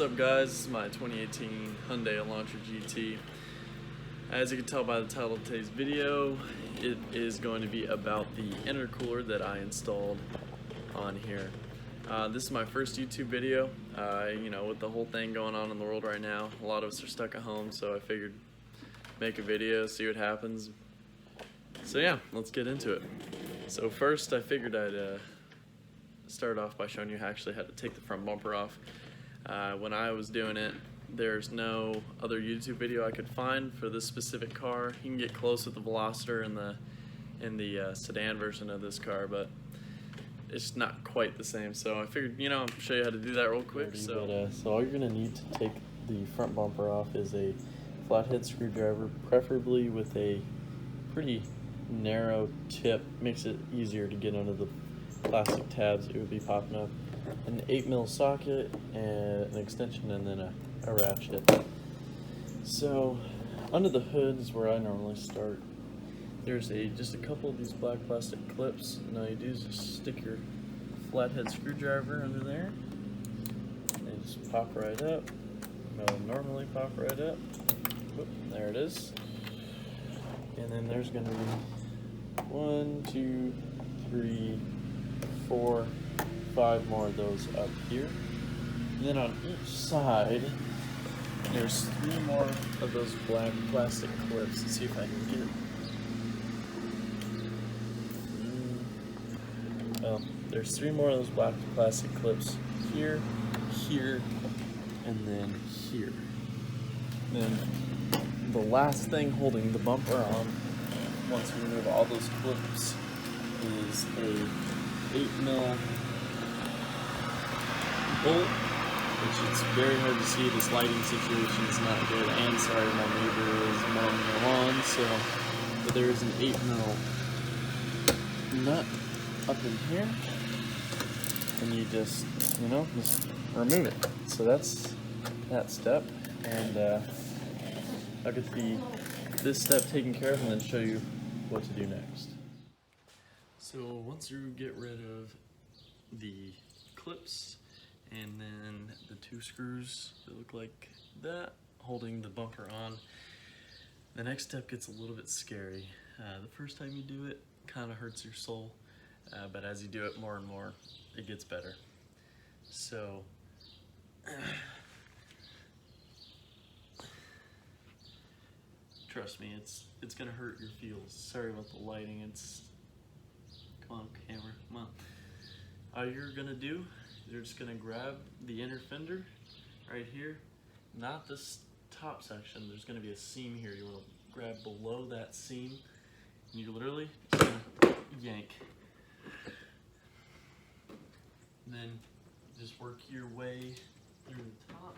up, guys? This is my 2018 Hyundai Elantra GT. As you can tell by the title of today's video, it is going to be about the intercooler that I installed on here. This is my first YouTube video. With the whole thing going on in the world right now, a lot of us are stuck at home, so I figured make a video, see what happens. So yeah, let's get into it. So first, I figured I'd start off by showing you actually how to take the front bumper off. When I was doing it, there's no other YouTube video I could find for this specific car. You can get close with the Veloster in the sedan version of this car, but it's not quite the same. So I figured, I'll show you how to do that real quick. So all you're gonna need to take the front bumper off is a flathead screwdriver, preferably with a pretty narrow tip. Makes it easier to get under the plastic tabs it would be popping up. An 8mm socket and an extension, and then a ratchet. So under the hood is where I normally start. There's just a couple of these black plastic clips, and all you do is just stick your flathead screwdriver under there, and they just pop right up. They'll normally pop right up. Whoop, there it is. And then there's going to be 1, 2, 3, 4, 5 more of those up here. And then on each side, there's 3 more of those black plastic clips. Let's see if I can get it. Well, there's 3 more of those black plastic clips here, here, and then here. Then the last thing holding the bumper on, once we remove all those clips, is a 8mm bolt, which it's very hard to see. This lighting situation is not good, and sorry, my neighbor is mowing the lawn, but there is an 8mm nut up in here, and you just remove it. So that's that step, and I'll get this step taken care of and then show you what to do next. So once you get rid of the clips and then the 2 screws that look like that holding the bumper on, the next step gets a little bit scary. The first time you do it kind of hurts your soul, but as you do it more and more, it gets better. So trust me, it's gonna hurt your feels. Sorry about the lighting. Come on, camera, come on. All you're gonna do, you're just gonna grab the inner fender right here, not this top section. There's gonna be a seam here. You wanna grab below that seam, and you're literally just gonna yank. And then just work your way through the top,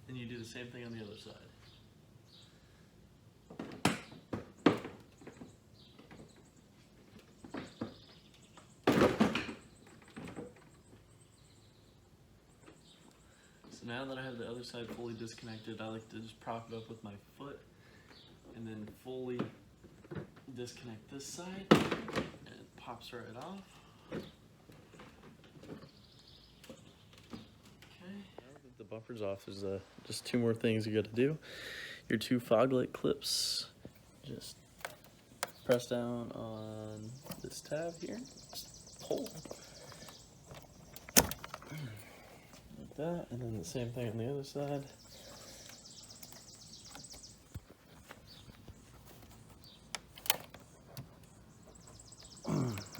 and you do the same thing on the other side. So now that I have the other side fully disconnected, I like to just prop it up with my foot and then fully disconnect this side, and it pops right off. Okay. Now that the bumper's off, there's just 2 more things you got to do. Your 2 fog light clips, just press down on this tab here, just pull. Like that, and then the same thing on the other side.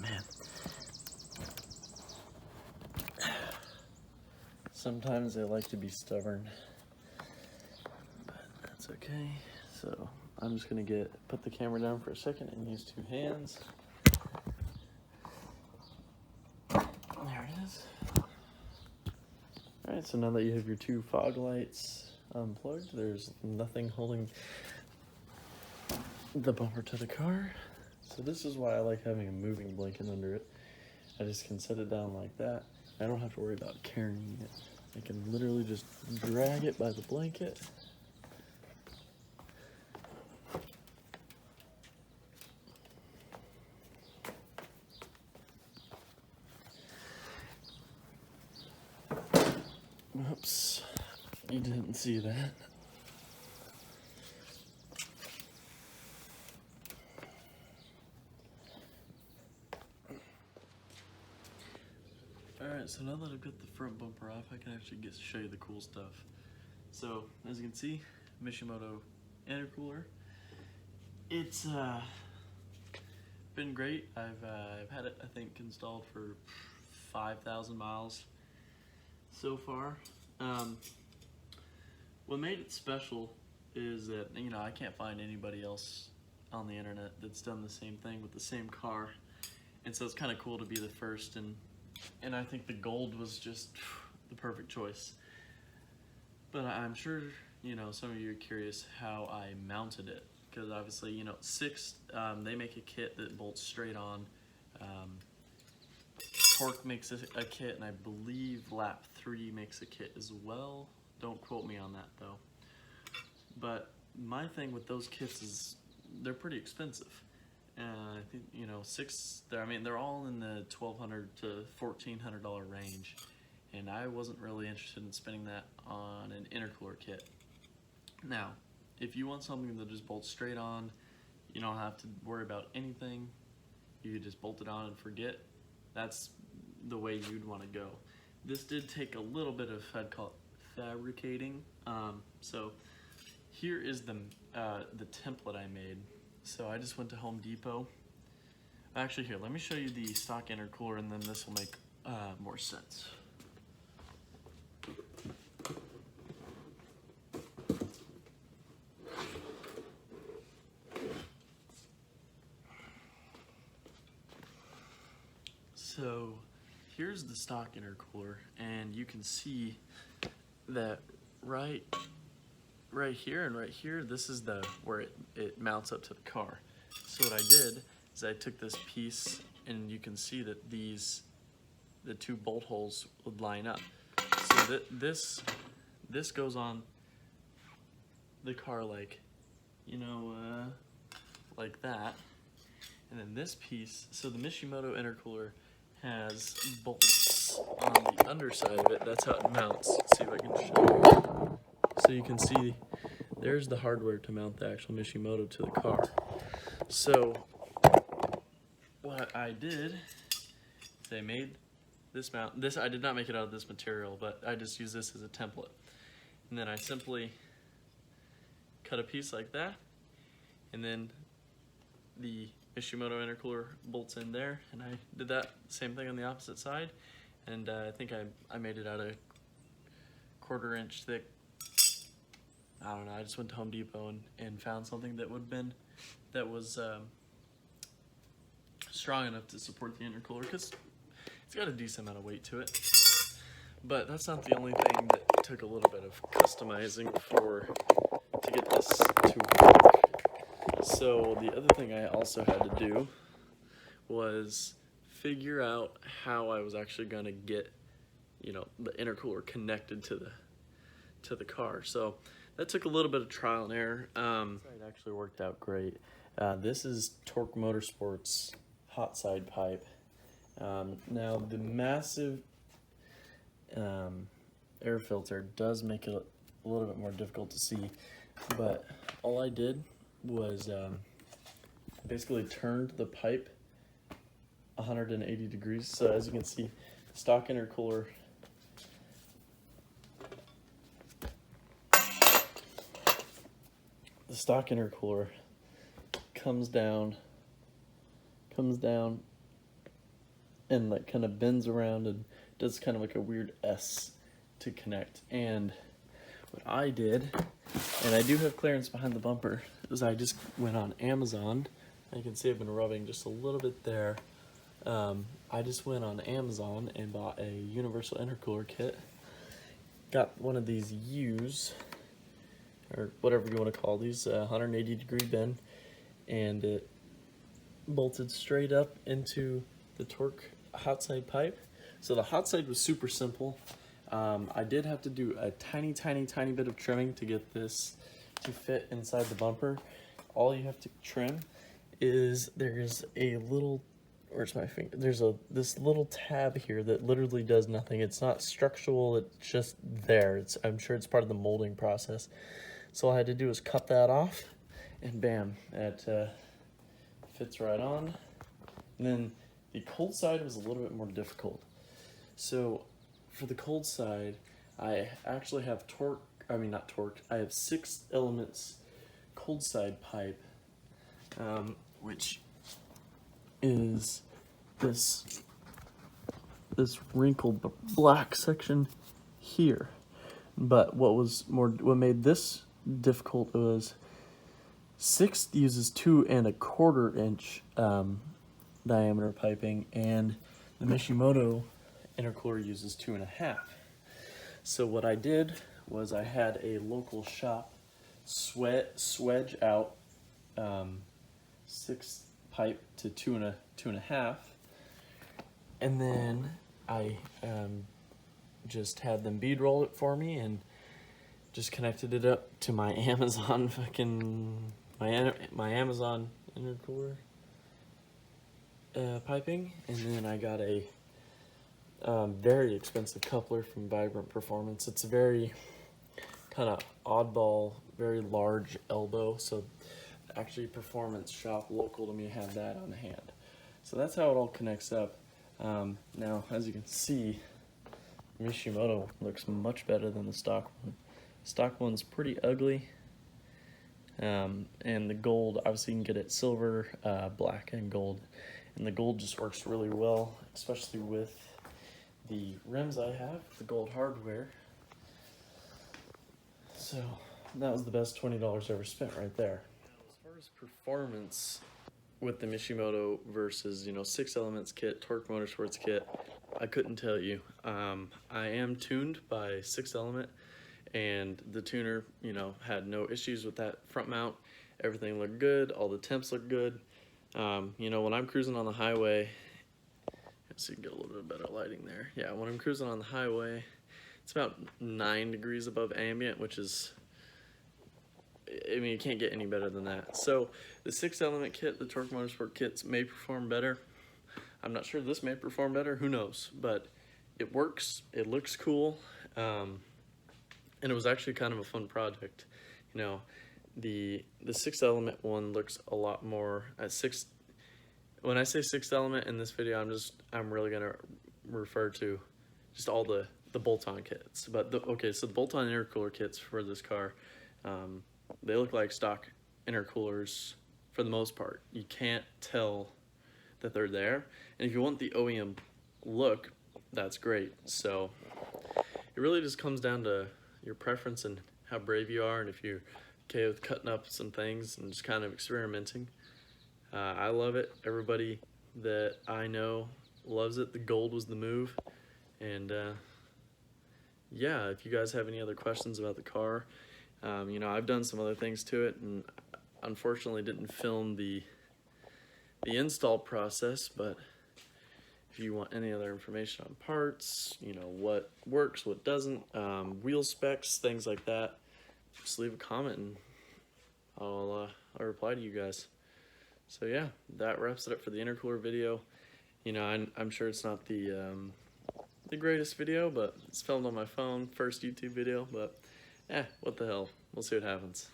Man. Sometimes they like to be stubborn, but that's okay. So I'm just gonna put the camera down for a second and use 2 hands. There it is. Alright, so now that you have your 2 fog lights unplugged, there's nothing holding the bumper to the car. So this is why I like having a moving blanket under it. I just can set it down like that. I don't have to worry about carrying it. I can literally just drag it by the blanket. Oops, you didn't see that. Alright, so now that I've got the front bumper off, I can actually show you the cool stuff. So, as you can see, Mishimoto intercooler. It's been great. I've had it, I think, installed for 5,000 miles so far. What made it special is that, you know, I can't find anybody else on the internet that's done the same thing with the same car. And so it's kind of cool to be the first, and I think the gold was just the perfect choice. But I'm sure, you know, some of you are curious how I mounted it, because obviously, you know, Sxth, they make a kit that bolts straight on. Tork makes a kit, and I believe Lap 3 makes a kit as well. Don't quote me on that though. But my thing with those kits is they're pretty expensive. I think, you know, Sxth, I mean, they're all in the $1,200 to $1,400 range, and I wasn't really interested in spending that on an intercooler kit. Now, if you want something that just bolts straight on, you don't have to worry about anything, you could just bolt it on and forget, that's the way you'd want to go. This did take a little bit of, I'd call it fabricating. So here is the template I made. So I just went to Home Depot. Actually, here, let me show you the stock intercooler, and then this will make more sense. So here's the stock intercooler, and you can see that right here and right here, this is where it mounts up to the car. So what I did is I took this piece, and you can see that the two bolt holes would line up. So that this goes on the car like, you know, like that. And then this piece, so the Mishimoto intercooler has bolts on the underside of it. That's how it mounts. Let's see if I can show you. So you can see there's the hardware to mount the actual Mishimoto to the car. So what I did, they made this mount. This, I did not make it out of this material, but I just use this as a template. And then I simply cut a piece like that, and then the Mishimoto intercooler bolts in there, and I did that same thing on the opposite side, and I think I made it out of 1/4 inch thick. I don't know, I just went to Home Depot and found something that was strong enough to support the intercooler, because it's got a decent amount of weight to it. But that's not the only thing that took a little bit of customizing to get this to work. So the other thing I also had to do was figure out how I was actually going to get, you know, the intercooler connected to the car. So that took a little bit of trial and error. It actually worked out great. This is Tork Motorsports hot side pipe. Now the massive air filter does make it a little bit more difficult to see, but all I did was basically turned the pipe 180 degrees. So as you can see, stock intercooler comes down and like kind of bends around and does kind of like a weird S to connect. And what I did, and I do have clearance behind the bumper, is I just went on Amazon. You can see I've been rubbing just a little bit there. I just went on Amazon and bought a universal intercooler kit. Got one of these U's, or whatever you want to call these, 180 degree bend, and it bolted straight up into the Tork hot side pipe. So the hot side was super simple. I did have to do a tiny bit of trimming to get this to fit inside the bumper. All you have to trim is there's a little where's my finger? There's this little tab here that literally does nothing. It's not structural, it's just there. I'm sure it's part of the molding process. So all I had to do was cut that off, and bam, it fits right on. And then the cold side was a little bit more difficult. So for the cold side, I actually have I have Sxth Elements cold side pipe, which is this wrinkled black section here. But what made this difficult was Sxth uses 2 1/4 inch diameter piping, and the Mishimoto intercooler uses 2 1/2. So what I did was I had a local shop swedge out Sxth pipe to 2 1/2, and then I just had them bead roll it for me and just connected it up to my Amazon my Amazon intercooler piping, and then I got a very expensive coupler from Vibrant Performance. It's a very kind of oddball, very large elbow, so actually Performance shop local to me had that on hand. So that's how it all connects up. Now, as you can see, Mishimoto looks much better than the stock one. Stock one's pretty ugly, and the gold, obviously you can get it silver, black, and gold, and the gold just works really well, especially with the rims I have, the gold hardware. So that was the best $20 ever spent right there. As far as performance with the Mishimoto versus, Sxth Elements kit, Tork Motorsports kit, I couldn't tell you. I am tuned by Sxth Element, and the tuner, had no issues with that front mount. Everything looked good, all the temps looked good. When I'm cruising on the highway, so you can get a little bit better lighting there. Yeah, when I'm cruising on the highway, it's about 9 degrees above ambient, which is, you can't get any better than that. So the Sxth Element kit, the Tork Motorsport kits may perform better. I'm not sure this may perform better, who knows, but it works, it looks cool, and it was actually kind of a fun project. The Sxth Element one looks a lot more when I say Sxth Element in this video, I'm really gonna refer to just all the bolt-on kits. But so the bolt-on intercooler kits for this car, they look like stock intercoolers for the most part. You can't tell that they're there, and if you want the OEM look, that's great. So it really just comes down to your preference and how brave you are, and if you're okay with cutting up some things and just kind of experimenting. I love it. Everybody that I know loves it. The gold was the move. And yeah, if you guys have any other questions about the car, I've done some other things to it, and unfortunately didn't film the install process, but if you want any other information on parts, what works, what doesn't, wheel specs, things like that, just leave a comment and I'll reply to you guys. So yeah, that wraps it up for the intercooler video. I'm sure it's not the greatest video, but it's filmed on my phone, first YouTube video, but what the hell, we'll see what happens.